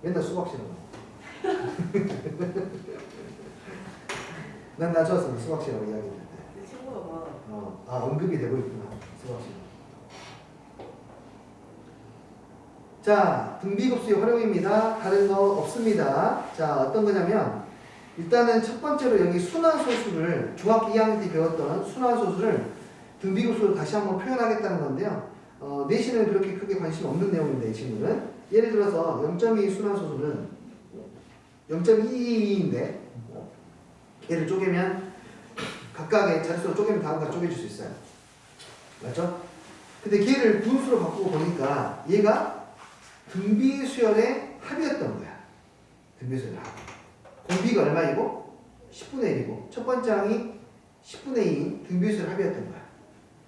맨날 수학 시험. 난 좋았어. 수학 시험 이야기했는데. 내 친구가 언급이 되고 있구나. 수학 시험. 자, 등비급수의 활용입니다. 다른 거 없습니다. 자, 어떤 거냐면 일단은 첫 번째로 여기 순환소수를 중학교 2학년 때 배웠던 순환소수를 등비급수로 다시 한번 표현하겠다는 건데요. 내신은 그렇게 크게 관심 없는 내용인데 이 친구는 예를 들어서 0.2 순환소수는 0.22인데 얘를 쪼개면 각각의 자릿수로 쪼개면 다음과 쪼개줄 수 있어요. 맞죠? 근데 걔를 분수로 바꾸고 보니까 얘가 등비수열의 합이었던 거야. 등비수열의 합. 공비가 얼마이고? 10분의 1이고 첫 번째 항이 10분의 2인 등비수열 합이었던 거야.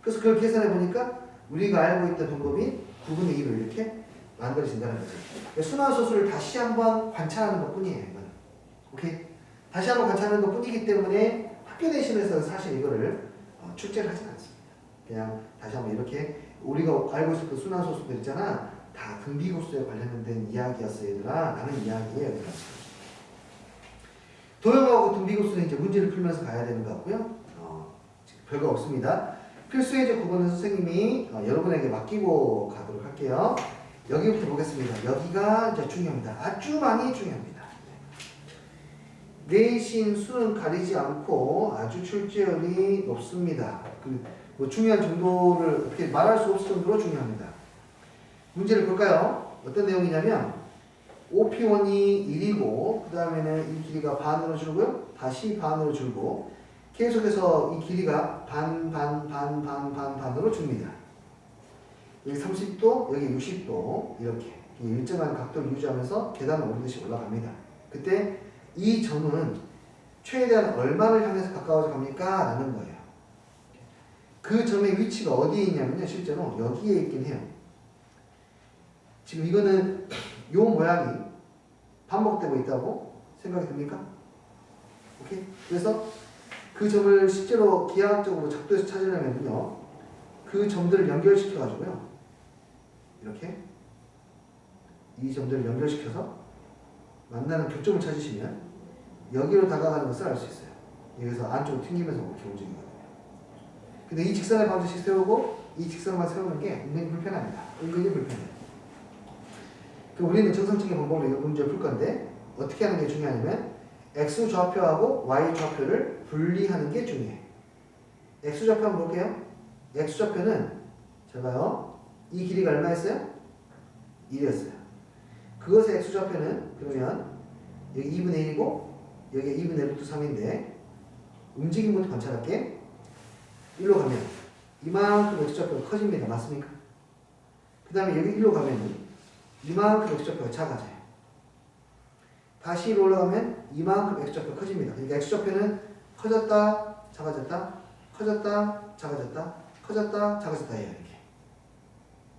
그래서 그걸 계산해 보니까 우리가 알고 있던 방법이 9분의 2로 이렇게 만들어진다는 거지. 그러니까 순환소수를 다시 한번 관찰하는 것 뿐이에요. 이건. 오케이? 다시 한번 관찰하는 것 뿐이기 때문에 학교 내신에서 사실 이거를 출제를 하진 않습니다. 그냥 다시 한번 이렇게 우리가 알고 있었던 순환소수들 있잖아. 다 등비급수에 관련된 이야기였어 얘들아 라는 이야기예요. 얘들아. 도형하고 등비급수는 이제 문제를 풀면서 가야 되는 것 같고요. 별거 없습니다. 필수예제 9번은 선생님이 여러분에게 맡기고 가도록 할게요. 여기부터 보겠습니다. 여기가 이제 중요합니다. 아주 많이 중요합니다. 내신 수는 가리지 않고 아주 출제율이 높습니다. 뭐 중요한 정도를 어떻게 말할 수 없을 정도로 중요합니다. 문제를 볼까요? 어떤 내용이냐면 OP1이 1이고 그 다음에는 이 길이가 반으로 줄고요. 다시 반으로 줄고 계속해서 이 길이가 반으로 줍니다. 여기 30도, 여기 60도 이렇게 일정한 각도를 유지하면서 계단을 오르듯이 올라갑니다. 그때 이 점은 최대한 얼마를 향해서 가까워져 갑니까? 라는 거예요. 그 점의 위치가 어디에 있냐면요. 실제로 여기에 있긴 해요. 지금 이거는 요 모양이 반복되고 있다고 생각이 듭니까? 오케이? 그래서 그 점을 실제로 기하학적으로 작도에서 찾으려면요. 그 점들을 연결시켜 가지고요. 이렇게 이 점들을 연결시켜서 만나는 교점을 찾으시면 여기로 다가가는 것을 알 수 있어요. 여기서 안쪽으로 튕기면서 이렇게 움직이거든요. 근데 이 직선을 반드시 세우고 이 직선만 세우는 게 은근히 불편합니다. 은근히 불편해요. 그럼 우리는 정상적인 방법으로 이 문제를 풀 건데 어떻게 하는 게 중요하냐면 x 좌표하고 y 좌표를 분리하는 게 중요해. x 좌표 한번 볼게요. x 좌표는 잘 봐요. 이 길이가 얼마였어요? 1이었어요. 그것의 x 좌표는 그러면 여기 2분의 1이고 여기 2분의 루트 3인데 움직임부터 관찰할게. 1로 가면 이만큼 x 좌표가 커집니다. 맞습니까? 그 다음에 여기 1로 가면 이만큼 x좌표가 작아져요. 다시 1로 올라가면 이만큼 x좌표가 커집니다. 그러니까 x좌표는 커졌다, 작아졌다, 커졌다, 작아졌다, 커졌다, 작아졌다 해요. 이렇게.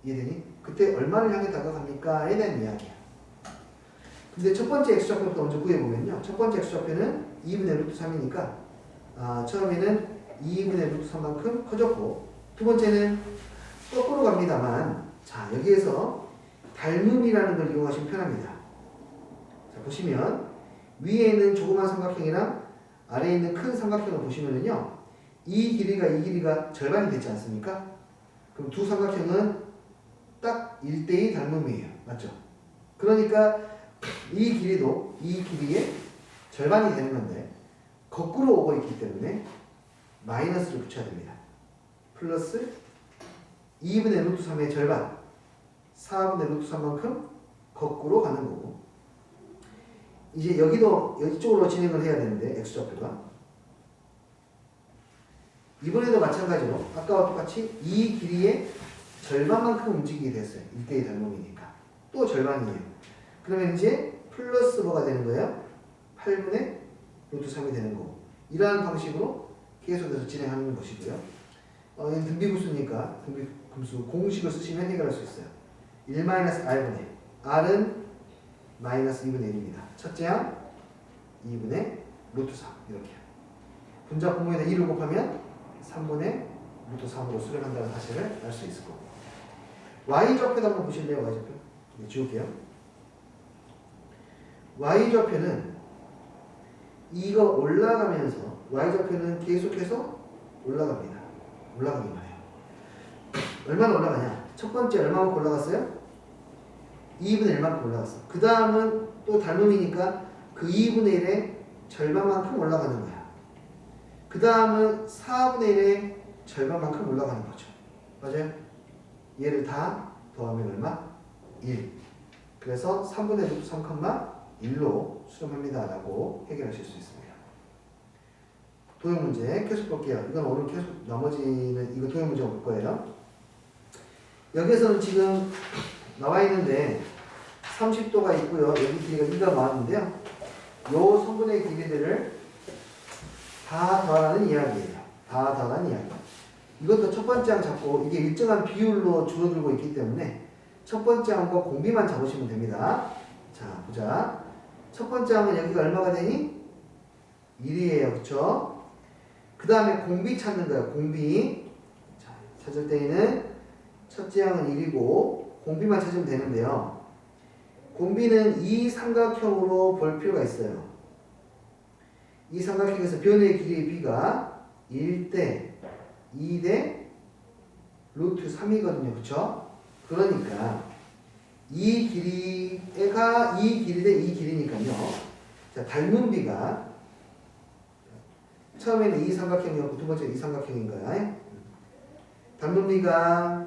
이해되니? 그때 얼마를 향해 다가갑니까?에 대한 이야기야. 근데 첫 번째 x좌표부터 먼저 구해보면요. 첫 번째 x좌표는 2분의 루트 3이니까 처음에는 2분의 루트 3만큼 커졌고 두 번째는 거꾸로 갑니다만 자 여기에서 닮음이라는 걸 이용하시면 편합니다. 자, 보시면 위에 있는 조그만 삼각형이랑 아래에 있는 큰 삼각형을 보시면은요. 이 길이가 절반이 되지 않습니까? 그럼 두 삼각형은 딱 1대2 닮음이에요. 맞죠? 그러니까 이 길이도 이 길이의 절반이 되는 건데 거꾸로 오고 있기 때문에 마이너스를 붙여야 됩니다. 플러스 2분의 루트 3의 절반 4분의 루트 3만큼 거꾸로 가는 거고 이제 여기도 이쪽으로 진행을 해야 되는데 x좌표가 이번에도 마찬가지로 아까와 똑같이 이 길이의 절반만큼 움직이게 됐어요. 1대2 닮음이니까 또 절반이에요. 그러면 이제 플러스 뭐가 되는 거예요? 8분의 루트 3이 되는 거고 이러한 방식으로 계속해서 진행하는 것이고요. 이건 등비급수니까 등비급수 공식을 쓰시면 해결할 수 있어요. 1-r분의 r은 마이너스 2분의 1입니다. 첫째 항 2분의 루트 3 이렇게 분자 분모에다 2를 곱하면 3분의 루트 3으로 수렴한다는 사실을 알 수 있을 거고 y좌표도 한번 보실래요? y좌표 지울게요. y좌표는 이거 올라가면서 y좌표는 계속해서 올라갑니다. 올라가기만 해요. 얼마나 올라가냐? 첫 번째 얼마만큼 올라갔어요? 2분의 1만큼 올라갔어. 그 다음은 또 닮음이니까 그 2분의 1의 절반만큼 올라가는 거야. 그 다음은 4분의 1의 절반만큼 올라가는 거죠. 맞아요? 얘를 다 더하면 얼마? 1. 그래서 3분의 루트 3,1로 수렴합니다. 라고 해결하실 수 있습니다. 도형 문제 계속 볼게요. 이건 오늘 계속 나머지는 이거 도형 문제 볼 거예요. 여기에서는 지금 나와 있는데 30도가 있고요. 여기 길이가 2가 나왔는데요. 요 성분의 길이들을 다 더하라는 이야기예요. 다 더하라는 이야기. 이것도 첫 번째 항 잡고 이게 일정한 비율로 줄어들고 있기 때문에 첫 번째 항과 공비만 잡으시면 됩니다. 자, 보자. 첫 번째 항은 여기가 얼마가 되니? 1이에요. 그쵸? 그 다음에 공비 찾는 거예요. 공비. 자, 찾을 때에는 첫째 항은 1이고 공비만 찾으면 되는데요. 공비는 이 삼각형으로 볼 필요가 있어요. 이 삼각형에서 변의 길이의 b가 1대 2대 루트 3이거든요. 그쵸? 그러니까 이 길이가 이 길이 대 이 길이니까요. 자, 닮은 비가 처음에는 이 삼각형이었고 두 번째는 이 삼각형인 거야. 닮은 비가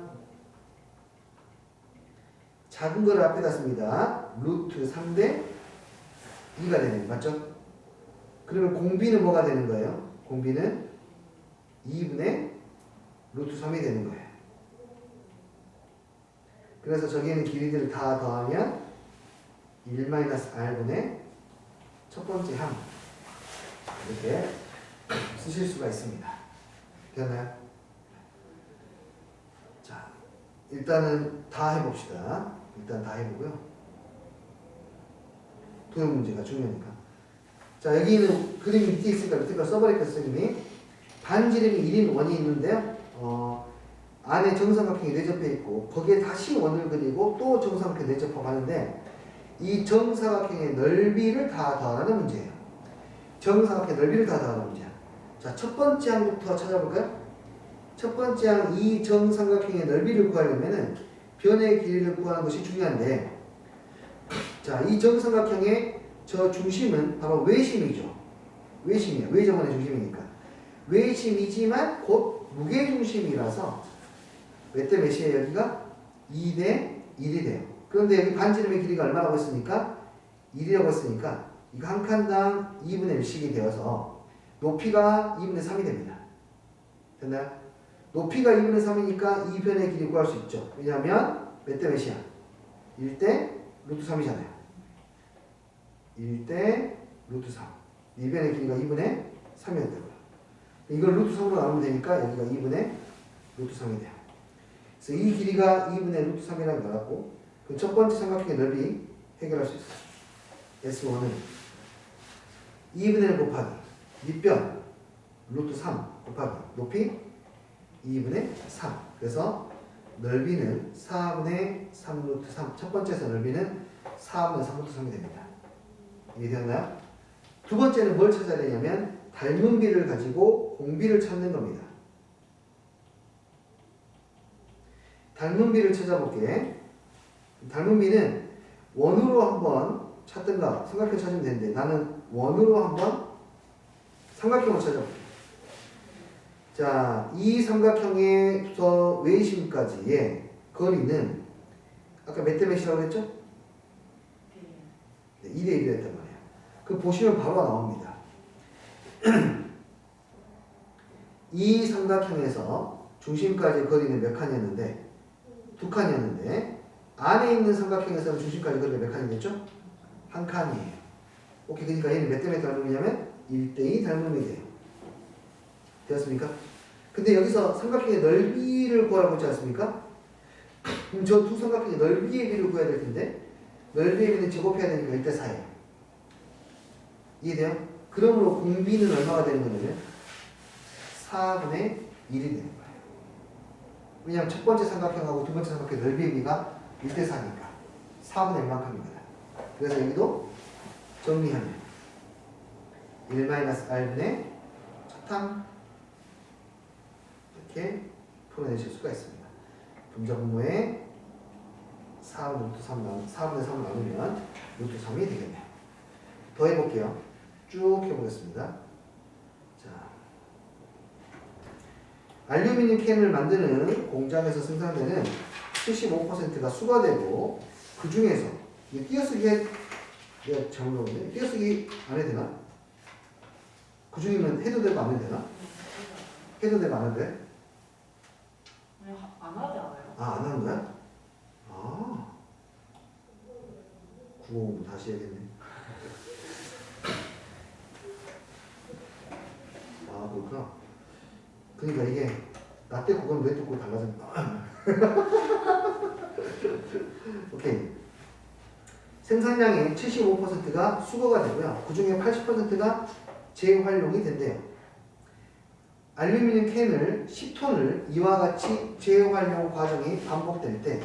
작은 거를 앞에다 씁니다. 루트 3대 2가 되는 거 맞죠? 그러면 공비는 뭐가 되는 거예요? 공비는 2분의 루트 3이 되는 거예요. 그래서 저기에는 길이들을 다 더하면 1-r분의 첫 번째 항 이렇게 쓰실 수가 있습니다. 되나요? 자, 일단은 다 해봅시다. 일단 다 해보고요. 도형 문제가 중요하니까. 자, 여기는 그림이 밑에 있으니까 밑에 걸 써버릴게요, 선생님이. 반지름이 1인 원이 있는데요. 안에 정삼각형이 내접해 있고 거기에 다시 원을 그리고 또 정삼각형 내접하고 하는데 이 정사각형의 넓이를 다 더하라는 문제예요. 정사각형의 넓이를 다 더하라는 문제야. 자, 첫 번째 항부터 찾아볼까요? 첫 번째 항 이 정삼각형의 넓이를 구하려면은 변의 길이를 구하는 것이 중요한데, 자, 이 정삼각형의 저 중심은 바로 외심이죠. 외심이야. 외점원의 중심이니까. 외심이지만 곧 무게중심이라서 몇 대 몇이에요? 여기가 2대 1이 돼요. 그런데 여기 반지름의 길이가 얼마라고 했습니까? 1이라고 했으니까 이거 한 칸당 2분의 1씩이 되어서 높이가 2분의 3이 됩니다. 됐나요? 높이가 2분의 3이니까 이 변의 길이 구할 수 있죠. 왜냐하면 몇 대 몇이야? 1대 루트 3이잖아요. 1대 루트 3. 이 변의 길이가 2분의 3이었다고요. 이걸 루트 3으로 나누면 되니까 여기가 2분의 루트 3이 돼요. 그래서 이 길이가 2분의 루트 3이라고 나왔고, 그 첫 번째 삼각형의 넓이 해결할 수 있어요. S1은 2분의 1 곱하기 밑변 루트 3 곱하기 높이 2분의 3. 그래서 넓이는 4분의 3 루트 3. 첫 번째에서 넓이는 4분의 3 루트 3이 됩니다. 이해되었나요? 두 번째는 뭘 찾아야 되냐면 닮은 비를 가지고 공비를 찾는 겁니다. 닮은 비를 찾아볼게. 닮은 비는 원으로 한번 찾든가 삼각형 찾으면 되는데 나는 원으로 한번 삼각형을 찾아볼게. 자, 이 삼각형에서 외심까지의 거리는 아까 몇 대 몇이라고 했죠? 네, 2대 1이 됐단 말이에요. 그 보시면 바로 나옵니다. 이 삼각형에서 중심까지 거리는 몇 칸이었는데? 2칸이었는데 안에 있는 삼각형에서는 중심까지 거리가 몇 칸이겠죠? 1칸이에요. 오케이, 그러니까 얘는 몇 대 몇 닮음이냐면 1대2 닮음이 돼요. 되었습니까? 근데 여기서 삼각형의 넓이를 구하라고 했지 않습니까? 그럼 저 두 삼각형의 넓이의 비를 구해야 될 텐데 넓이의 비는 제곱해야 되니까 1대 4예요. 이해돼요? 그러므로 공비는 얼마가 되는 거냐면 4분의 1이 되는 거예요. 왜냐하면 첫 번째 삼각형하고 두 번째 삼각형의 넓이의 비가 1대 4니까 4분의 1만큼입니다. 그래서 여기도 정리하면 1-r분의 첫항 이렇게 풀어내실 수가 있습니다. 분자 분모에 4분의 3 나누면 루트 3이 되겠네요. 더 해볼게요. 쭉 해보겠습니다. 자, 알루미늄 캔을 만드는 공장에서 생산되는 75%가 수거되고 그 중에서 띄어쓰기 잘못 나오는데 띄어쓰기 안 해도 되나? 그 중이면 해도 되고 안 해도 되나? 해도 되고 안 해도 돼? 안 하지 않아요? 아, 안 하는 거야? 아, 950 다시 해야겠네. 아, 그렇구나. 그러니까 이게 나 때 그건 왜 듣고 달라졌나? 오케이. 생산량의 75%가 수거가 되고요. 그 중에 80%가 재활용이 된대요. 알루미늄 캔을 10톤을 이와 같이 재활용 과정이 반복될 때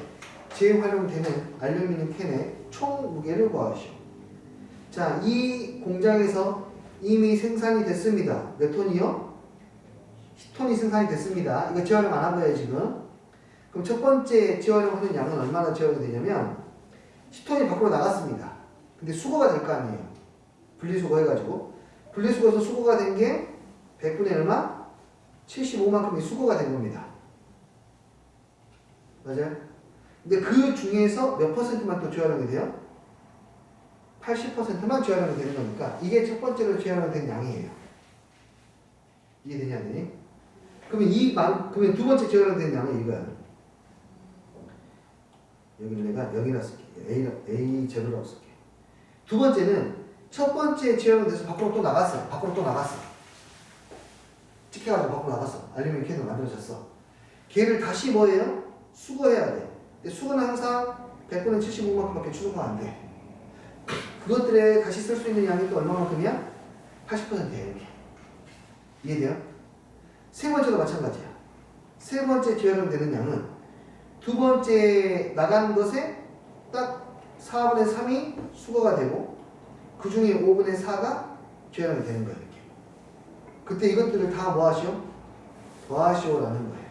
재활용되는 알루미늄 캔의 총 무게를 구하시오. 자, 이 공장에서 이미 생산이 됐습니다. 몇 톤이요? 10톤이 생산이 됐습니다. 이거 재활용 안 한 거예요, 지금. 그럼 첫 번째 재활용하는 양은 얼마나 재활용이 되냐면 10톤이 밖으로 나갔습니다. 근데 수거가 될 거 아니에요. 분리수거 해가지고. 분리수거에서 수거가 된 게 100분의 얼마? 75만큼이 수거가 된 겁니다. 맞아요? 근데 그 중에서 몇 퍼센트만 또 재활용이 돼요? 80%만 재활용이 되는 거니까 이게 첫 번째로 재활용된 양이에요. 이해되냐, 안 되니? 그러면 두 번째 재활용된 양은 이거야. 여기를 내가 0이라 쓸게. A0라고 쓸게. 두 번째는 첫 번째 재활용돼서 밖으로 또 나갔어. 밖으로 또 나갔어. 찍혀가지고 밖으로 나갔어. 알루미늄 캔을 만들어졌어. 걔를 다시 뭐예요? 수거해야 돼. 근데 수거는 항상 100분의 75만큼밖에 추가가 안 돼. 그것들에 다시 쓸 수 있는 양이 또 얼마만큼이야? 80%예요. 이렇게. 이해돼요? 세 번째도 마찬가지야. 세 번째 재활용되는 양은 두 번째 나간 것에 딱 4분의 3이 수거가 되고 그 중에 5분의 4가 재활용이 되는 거예요. 이렇게. 그때 이것들을 다 뭐 하시오? 더하시오라는 거예요.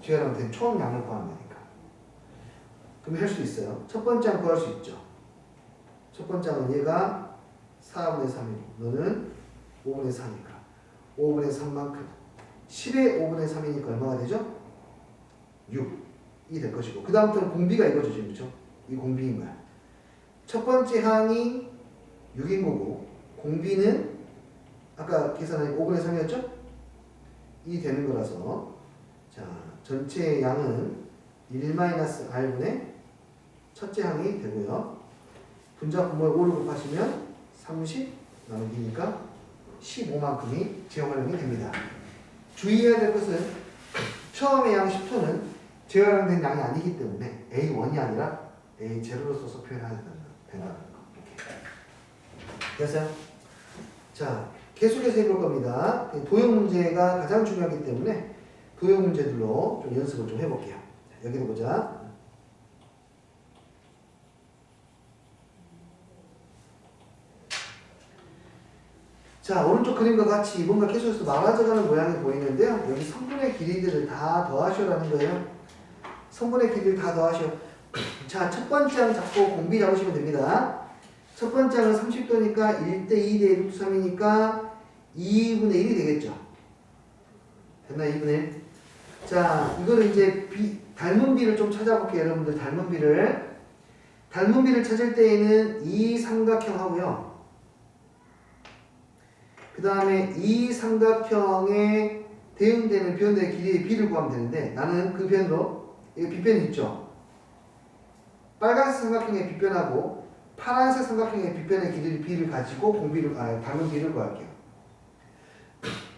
재활용된 총 양을 구하는 거니까. 그럼 할 수 있어요. 첫 번째 항 구할 수 있죠. 첫 번째 항은 얘가 4분의 3이고 너는 5분의 4니까 5분의 3만큼 10의 5분의 3이니까 얼마가 되죠? 6이 될 것이고 그 다음부터는 공비가 이거죠. 지금 그렇죠? 이 공비인 거야. 첫 번째 항이 6인 거고 공비는 아까 계산한 5분의 3이었죠? 이 되는 거라서 자 전체 양은 1-r분의 첫째 항이 되고요. 분자 분모에 5를 곱하시면 30 나누기니까 15만큼이 재활용이 됩니다. 주의해야 될 것은 처음에 양 10톤은 재활용된 양이 아니기 때문에 A1이 아니라 A0로 써서 표현해야 된다는 거. 이렇게. 됐어요? 자, 계속해서 해볼 겁니다. 도형 문제가 가장 중요하기 때문에 도형 문제들로 좀 연습을 좀 해볼게요. 자, 여기도 보자. 자, 오른쪽 그림과 같이 뭔가 계속해서 많아져가는 모양이 보이는데요. 여기 성분의 길이들을 다 더하시오라는 거예요. 성분의 길이를 다 더하시오. 자, 첫 번째 항 잡고 공비 잡으시면 됩니다. 첫 번째 항은 30도니까 1대 2대 루트 3이니까 2분의 1이 되겠죠. 됐나? 2분의 1. 자, 이거는 이제 닮은 비를 좀 찾아볼게요. 여러분들 닮은 비를. 닮은 비를 찾을 때에는 이 삼각형 하고요. 그 다음에 이 삼각형에 대응되는 변의 길이의 비를 구하면 되는데 나는 그 변으로 이 빗변이 있죠. 빨간색 삼각형의 빗변하고 파란색 삼각형의 빗변의 길이의 비를 가지고 닮은 비를 구할게요.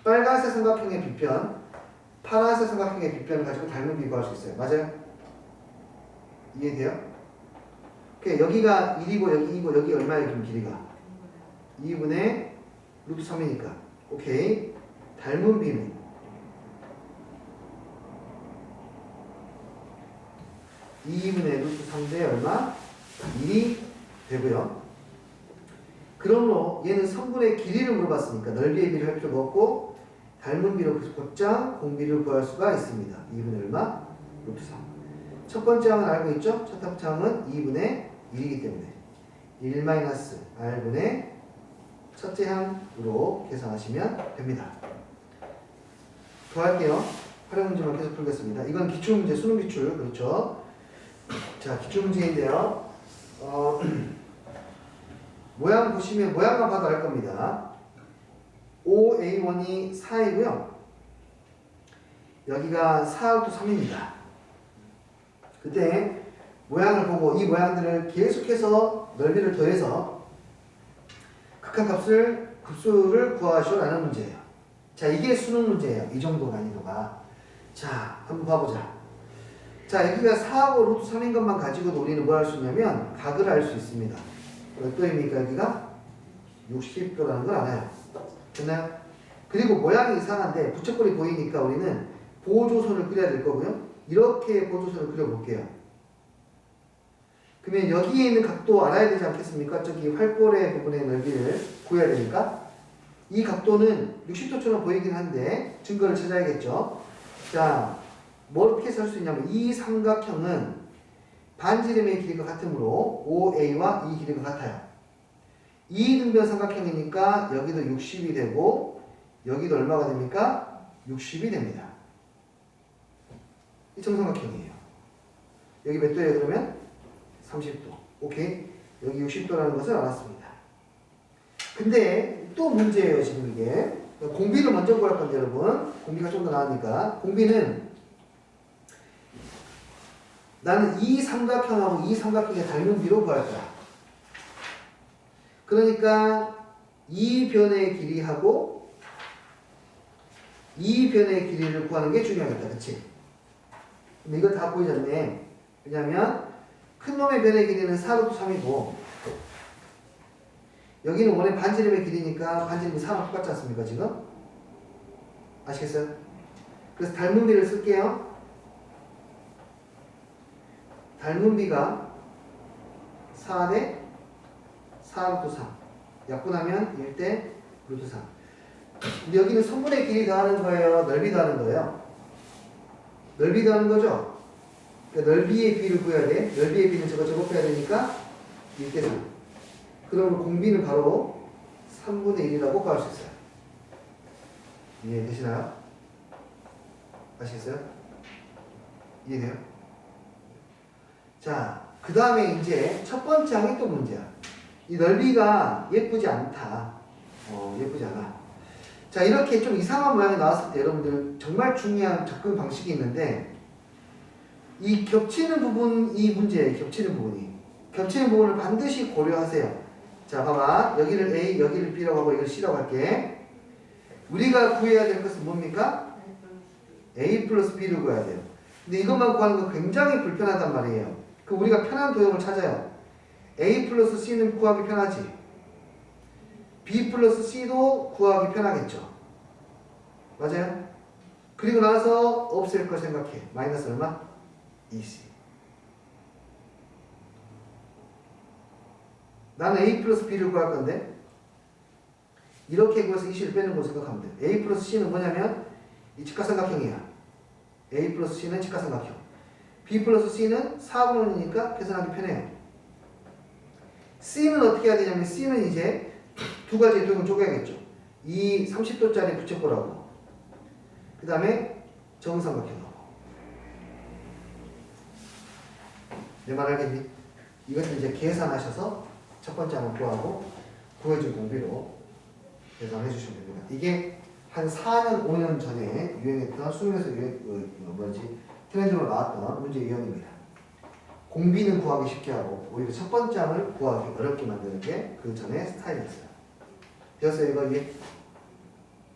빨간색 삼각형의 빗변, 파란색 삼각형의 빗변을 가지고 닮은 비 구할 수 있어요. 맞아요? 이해돼요? 오케이, 여기가 1이고 여기 2고 여기 얼마예요? 그럼 길이가 2분의 루트 3이니까 오케이. 닮은 비는 2분의 루트 3대 얼마? 1이 되고요. 그러므로 얘는 성분의 길이를 물어봤으니까 넓이의 비를 할 필요가 없고 닮은 비로 곧장 공비를 구할 수가 있습니다. 2분의 얼마? 루트 3. 첫 번째 항은 알고 있죠? 첫 합차항은 2분의 1이기 때문에 1-r분의 첫째 항으로 계산하시면 됩니다. 더 할게요. 활용 문제만 계속 풀겠습니다. 이건 기출문제, 수능 기출, 그렇죠? 자, 기출문제인데요. 모양 보시면, 모양만 봐도 알 겁니다. 5A1이 4이고요. 여기가 4하고 3입니다. 그때 모양을 보고 이 모양들을 계속해서 넓이를 더해서 극한값을 급수를 구하시오라는 문제예요. 자, 이게 수능 문제예요. 이 정도 난이도가. 자, 한번 봐보자. 자, 여기가 4하고 루트 3인 것만 가지고도 우리는 뭘 할 수 있냐면 각을 알 수 있습니다. 몇 도입니까? 여기가 60도라는 걸 알아요. 됐나요? 그리고 모양이 이상한데 부채꼴이 보이니까 우리는 보조선을 그려야 될 거고요. 이렇게 보조선을 그려볼게요. 그러면 여기에 있는 각도 알아야 되지 않겠습니까? 저기 활골의 부분의 넓이를 구해야 되니까 이 각도는 60도처럼 보이긴 한데 증거를 찾아야겠죠. 자, 뭐 어떻게 할 수 있냐면 이 삼각형은 반지름의 길이가 같으므로 OA와 이 길이가 같아요. 이등변 삼각형이니까 여기도 60이 되고 여기도 얼마가 됩니까? 60이 됩니다. 이 정삼각형이에요. 여기 몇 도예요 그러면? 30도. 오케이. 여기 60도라는 것을 알았습니다. 근데 또 문제예요 지금 이게. 공비를 먼저 구할 건데 여러분. 공비가 좀 더 나으니까. 공비는 나는 이 삼각형하고 이 삼각형의 닮은 비로 구할 거야. 그러니까 이 변의 길이하고 이 변의 길이를 구하는 게 중요하겠다. 그치? 근데 이거 다 보이잖네. 왜냐면 큰 놈의 변의 길이는 4루트 3이고 여기는 원래 반지름의 길이니까 반지름이 4랑 똑같지 않습니까 지금? 아시겠어요? 그래서 닮은 비를 쓸게요. 닮은 비가 4대 4루트 3 약분하면 1대 루트 3. 근데 여기는 선분의 길이 더하는 거예요? 넓이 더하는 거예요? 넓이 더하는 거죠? 그러니까 넓이의 비를 구해야 돼. 넓이의 비는 저거 제곱해야 되니까 1대 3. 그러면 공비는 바로 3분의 1이라고 구할 수 있어요. 이해되시나요? 아시겠어요? 이해돼요? 자, 그 다음에 이제 첫 번째 항이 또 문제야. 이 넓이가 예쁘지 않다. 예쁘지 않아. 자, 이렇게 좀 이상한 모양이 나왔을 때 여러분들 정말 중요한 접근 방식이 있는데 이 겹치는 부분, 이 문제예요. 겹치는 부분이. 겹치는 부분을 반드시 고려하세요. 자, 봐봐. 여기를 A, 여기를 B라고 하고 이걸 C라고 할게. 우리가 구해야 될 것은 뭡니까? A 플러스 B를 구해야 돼요. 근데 이것만 구하는 거 굉장히 불편하단 말이에요. 그럼 우리가 편한 도형을 찾아요. A 플러스 C는 구하기 편하지. B 플러스 C도 구하기 편하겠죠. 맞아요? 그리고 나서 없앨 걸 생각해. 마이너스 얼마? 2C. 나는 A 플러스 B를 구할 건데 이렇게 구해서 2C를 빼는 거 생각하면 돼. A 플러스 C는 뭐냐면 이 직각삼각형이야. A 플러스 C는 직각삼각형. B 플러스 C는 4분원이니까 계산하기 편해요. C는 어떻게 해야 되냐면 C는 이제 두 가지의 도형을 쪼개야겠죠. 이 30도짜리 부채꼴하고 그 다음에 정삼각형하고. 내 말 알겠니? 이것을 이제 계산하셔서 첫 번째 한번 구하고 구해준 공비로 계산해 주시면 됩니다. 이게 한 4년, 5년 전에 유행했던 수능에서 트렌드로 나왔던 문제 유형입니다. 공비는 구하기 쉽게 하고 오히려 첫 번째 항을 구하기 어렵게 만드는 게 그 전에 스타일이었어요. 되었어요 이거 이해?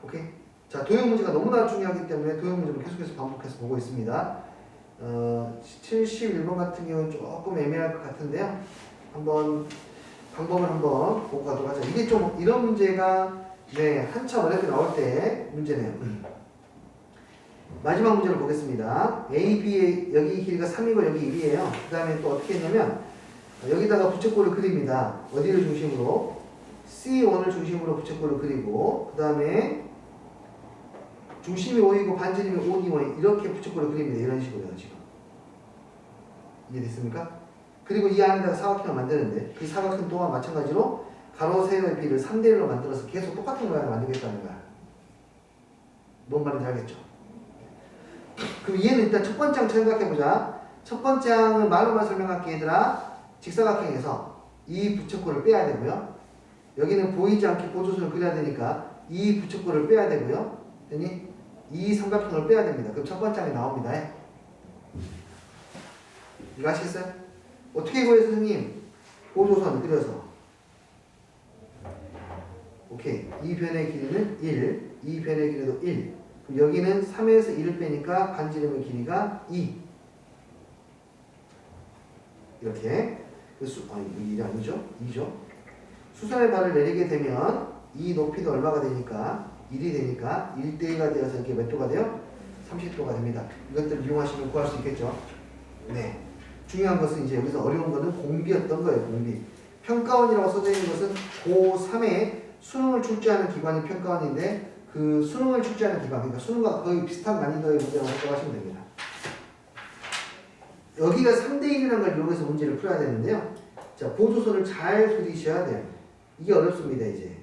오케이? 자, 도형 문제가 너무나 중요하기 때문에 도형 문제를 계속해서 반복해서 보고 있습니다. 71번 같은 경우는 조금 애매할 것 같은데요. 한번 방법을 한번 보고 가도록 하죠. 이게 좀 이런 문제가 한참 어렵게 나올 때 문제네요. 마지막 문제를 보겠습니다. A, B의 여기 길이가 3이고 여기 1이에요. 그 다음에 또 어떻게 했냐면 여기다가 부채꼴을 그립니다. 어디를 중심으로? C1을 중심으로 부채꼴을 그리고 그 다음에 중심이 O이고 반지름이 OD1 이렇게 부채꼴을 그립니다. 이런 식으로요. 지금 이해됐습니까? 그리고 이 안에다가 사각형을 만드는데 그 사각형 또한 마찬가지로 가로 세로의 비를 3대1로 만들어서 계속 똑같은 모양을 만들겠다는 거야. 뭔 말인지 알겠죠? 그럼 얘는 일단 첫 번째 항 생각해보자. 첫 번째 항은 말로만 설명할게 얘들아. 직사각형에서 이 부채꼴을 빼야 되고요. 여기는 보이지 않게 보조선을 그려야 되니까 이 부채꼴을 빼야 되고요. 됐니? 이 삼각형을 빼야 됩니다. 그럼 첫 번째 항이 나옵니다. 이거 아시겠어요? 어떻게 구해요 선생님? 보조선 그려서 오케이. 이 변의 길이는 1, 이 변의 길이도 1. 그럼 여기는 3에서 1을 빼니까 반지름의 길이가 2. 이렇게. 이거 1이 아니죠? 2죠. 수선의 발을 내리게 되면 이 높이도 얼마가 되니까 1이 되니까 1대2가 되어서 이렇게 몇 도가 돼요? 30도가 됩니다. 이것들을 이용하시면 구할 수 있겠죠? 네. 중요한 것은 이제 여기서 어려운 거는 공비였던 거예요. 공비. 평가원이라고 써져 있는 것은 고3에 수능을 출제하는 기관이 평가원인데 그 수능을 출제하는 기관, 그러니까 수능과 거의 비슷한 난이도의 문제라고 생각하시면 됩니다. 여기가 3대1이라는 걸 이용해서 문제를 풀어야 되는데요. 자, 보조선을 잘 그리셔야 돼요. 이게 어렵습니다, 이제.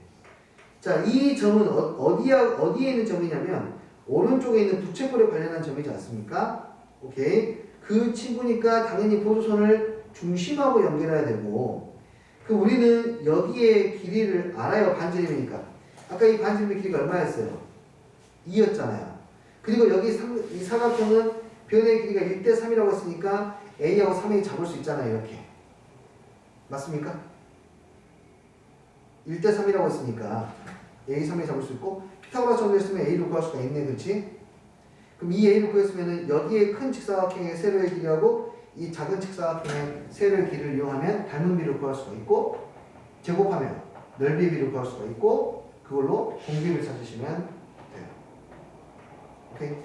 자, 이 점은 어디에 있는 점이냐면 오른쪽에 있는 부채꼴에 관련한 점이지 않습니까? 오케이. 그 친구니까 당연히 보조선을 중심하고 연결해야 되고 그 우리는 여기에 길이를 알아요. 반지름이니까. 아까 이 반지름의 길이가 얼마였어요? 2였잖아요. 그리고 여기 이 사각형은 변의 길이가 1대3이라고 했으니까 A하고 3A 잡을 수 있잖아요. 이렇게. 맞습니까? 1대3이라고 했으니까 A, 3A 잡을 수 있고 피타고라스 정리했으면 A를 구할 수가 있네. 그렇지? 그럼 이 A를 구했으면 여기에 큰 직사각형의 세로의 길이하고 이 작은 직사각형의 세로의 길이를 이용하면 닮은 비를 구할 수가 있고 제곱하면 넓이의 비를 구할 수가 있고 그걸로 공비를 찾으시면 돼요. 오케이?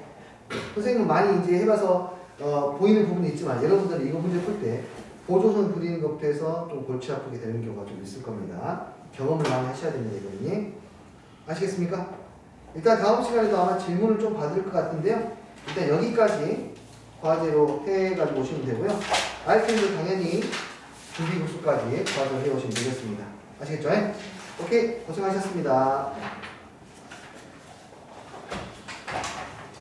선생님은 많이 이제 해봐서 보이는 부분이 있지만 여러분들은 이거 문제 풀 때 보조선 그리는 것부터 해서 좀 골치 아프게 되는 경우가 좀 있을 겁니다. 경험을 많이 하셔야 됩니다. 이거는. 아시겠습니까? 일단 다음 시간에도 아마 질문을 좀 받을 것 같은데요. 일단 여기까지 과제로 해가지고 오시면 되고요. 아이템도 당연히 준비급수까지 과제를 해오시면 되겠습니다. 아시겠죠? 오케이, 고생하셨습니다.